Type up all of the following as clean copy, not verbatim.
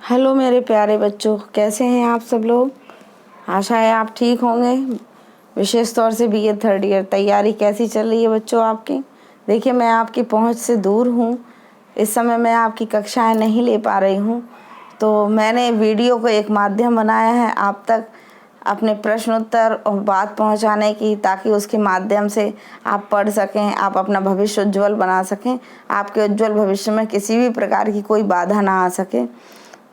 Hello मेरे प्यारे बच्चों, कैसे हैं आप सब लोग। आशा है आप ठीक होंगे। विशेष तौर से बीए थर्ड ईयर तैयारी कैसी चल रही है बच्चों आपकी। देखिए, मैं आपकी पहुंच से दूर हूं। इस समय मैं आपकी कक्षाएं नहीं ले पा रही हूं, तो मैंने वीडियो को एक माध्यम बनाया है आप तक अपने प्रश्नोत्तर और बात पहुंचाने की, ताकि उसके माध्यम से आप पढ़ सकें, आप अपना भविष्य उज्ज्वल बना सकें, आपके उज्ज्वल भविष्य में किसी भी प्रकार की कोई बाधा ना आ सके।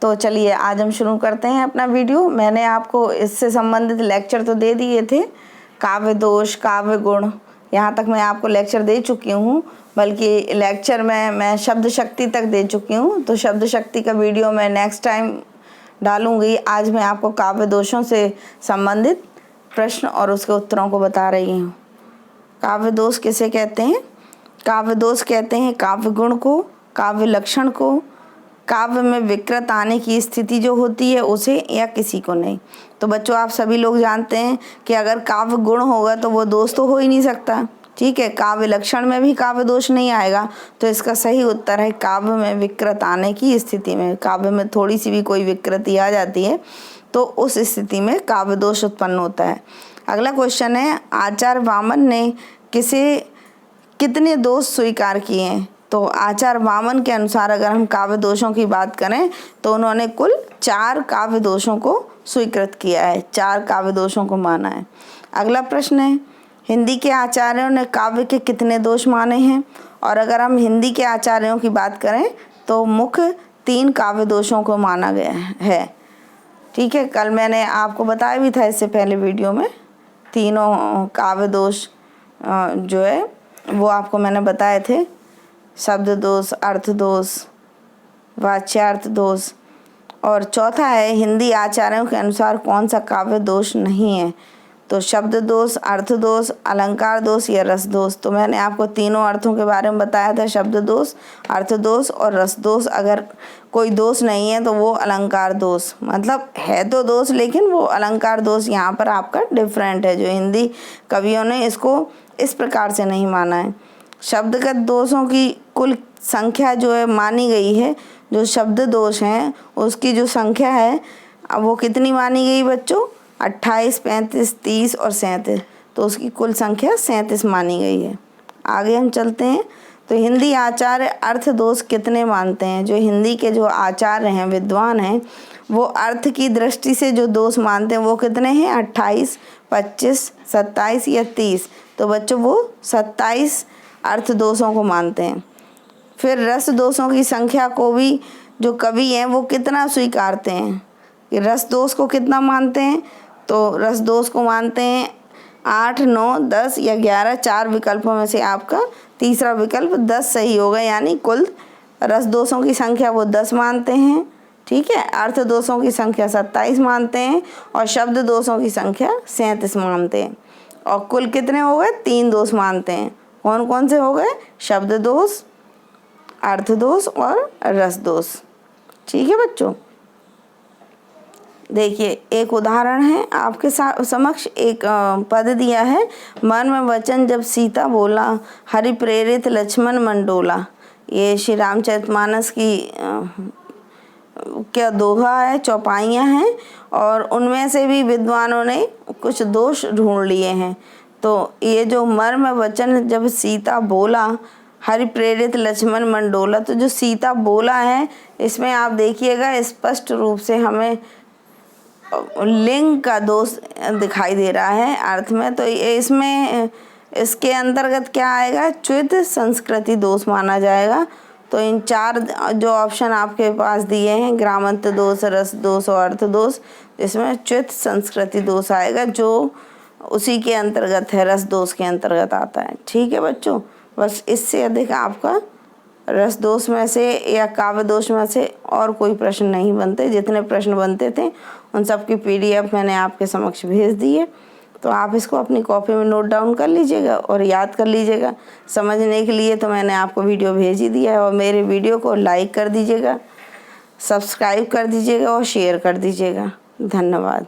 तो चलिए आज हम शुरू करते हैं अपना वीडियो। मैंने आपको इससे संबंधित लेक्चर तो दे दिए थे, काव्य दोष, काव्य गुण, यहाँ तक मैं आपको लेक्चर दे चुकी हूँ। बल्कि लेक्चर में मैं शब्द शक्ति तक दे चुकी हूँ, तो शब्द शक्ति का वीडियो मैं नेक्स्ट टाइम डालूँगी। आज मैं आपको काव्य दोषों से संबंधित प्रश्न और उसके उत्तरों को बता रही हूँ। काव्य दोष किसे कहते हैं? काव्य दोष कहते हैं काव्य गुण को, काव्य लक्षण को, काव्य में विकृत आने की स्थिति जो होती है उसे, या किसी को नहीं। तो बच्चों, आप सभी लोग जानते हैं कि अगर काव्य गुण होगा तो वो दोष तो हो ही नहीं सकता, ठीक है। काव्य लक्षण में भी काव्य दोष नहीं आएगा, तो इसका सही उत्तर है काव्य में विकृत आने की स्थिति में। काव्य में थोड़ी सी भी कोई विकृति आ जाती है तो उस स्थिति में काव्य दोष उत्पन्न होता है। अगला क्वेश्चन है, आचार्य वामन ने कितने दोष स्वीकार किए हैं? तो आचार्य वामन के अनुसार अगर हम काव्य दोषों की बात करें तो उन्होंने कुल 4 काव्य दोषों को स्वीकृत किया है, 4 काव्य दोषों को माना है। अगला प्रश्न है, हिंदी के आचार्यों ने काव्य के कितने दोष माने हैं? और अगर हम हिंदी के आचार्यों की बात करें तो मुख्य 3 काव्य दोषों को माना गया है, ठीक है। कल मैंने आपको बताया भी था इससे पहले वीडियो में, तीनों काव्य दोष जो है वो आपको मैंने बताए थे। शब्द दोष, अर्थ दोष, वाच्यार्थ दोष। और चौथा है, हिंदी आचार्यों के अनुसार कौन सा काव्य दोष नहीं है? तो शब्द दोष, अर्थ दोष, अलंकार दोष या रस दोष। तो मैंने आपको तीनों अर्थों के बारे में बताया था, शब्द दोष, अर्थ दोष और रस दोष। अगर कोई दोष नहीं है तो वो अलंकार दोष, मतलब है तो दोष लेकिन वो अलंकार दोष यहाँ पर आपका डिफरेंट है, जो हिंदी कवियों ने इसको इस प्रकार से नहीं माना है। शब्दगत दोषों की कुल संख्या जो है मानी गई है, जो शब्द दोष हैं उसकी जो संख्या है अब वो कितनी मानी गई बच्चों? 28, 35, 30 और 37। तो उसकी कुल संख्या 37 मानी गई है। आगे हम चलते हैं। तो हिंदी आचार्य अर्थ दोष कितने मानते हैं? जो हिंदी के जो आचार्य हैं, विद्वान हैं, वो अर्थ की दृष्टि से जो दोष मानते हैं वो कितने हैं? 28, 25, 27 या 30। तो बच्चों वो 27 अर्थ दोषों को मानते हैं। फिर रस दोषों की संख्या को भी जो कवि हैं वो कितना स्वीकारते हैं? कि रस दोष को कितना मानते हैं? तो रस दोष को मानते हैं 8, 9, 10 या 11। 4 विकल्पों में से आपका तीसरा विकल्प 10 सही होगा, यानी कुल रस दोषों की संख्या वो 10 मानते हैं, ठीक है। अर्थ दोषों की संख्या 27 मानते हैं और शब्द दोषों की संख्या 37 मानते हैं। और कुल कितने हो गए? 3 दोष मानते हैं। कौन कौन से हो गए? शब्द दोष, अर्थ दोष और रस दोष, ठीक है बच्चों। देखिए, एक उदाहरण है आपके समक्ष। एक पद दिया है, मन में वचन जब सीता बोला, हरि प्रेरित लक्ष्मण मन डोला। ये श्री रामचरितमानस की क्या दोहा है, चौपाइयाँ हैं, और उनमें से भी विद्वानों ने कुछ दोष ढूंढ लिए हैं। तो ये जो मर्म वचन जब सीता बोला, हरि प्रेरित लक्ष्मण मन डोला, तो जो सीता बोला है इसमें आप देखिएगा स्पष्ट रूप से हमें लिंग का दोष दिखाई दे रहा है अर्थ में। तो इसमें इसके अंतर्गत क्या आएगा? च्युत संस्कृति दोष माना जाएगा। तो इन 4 जो ऑप्शन आपके पास दिए हैं, ग्रामंत दोष, रस दोष और अर्थ दोष, इसमें च्युत संस्कृति दोष आएगा, जो उसी के अंतर्गत है, रस दोष के अंतर्गत आता है, ठीक है बच्चों। बस इससे अधिक आपका रस दोष में से या काव्य दोष में से और कोई प्रश्न नहीं बनते। जितने प्रश्न बनते थे उन सब की PDF मैंने आपके समक्ष भेज दी है। तो आप इसको अपनी कॉपी में नोट डाउन कर लीजिएगा और याद कर लीजिएगा। समझने के लिए तो मैंने आपको वीडियो भेज ही दिया है। और मेरे वीडियो को लाइक कर दीजिएगा, सब्सक्राइब कर दीजिएगा और शेयर कर दीजिएगा। धन्यवाद।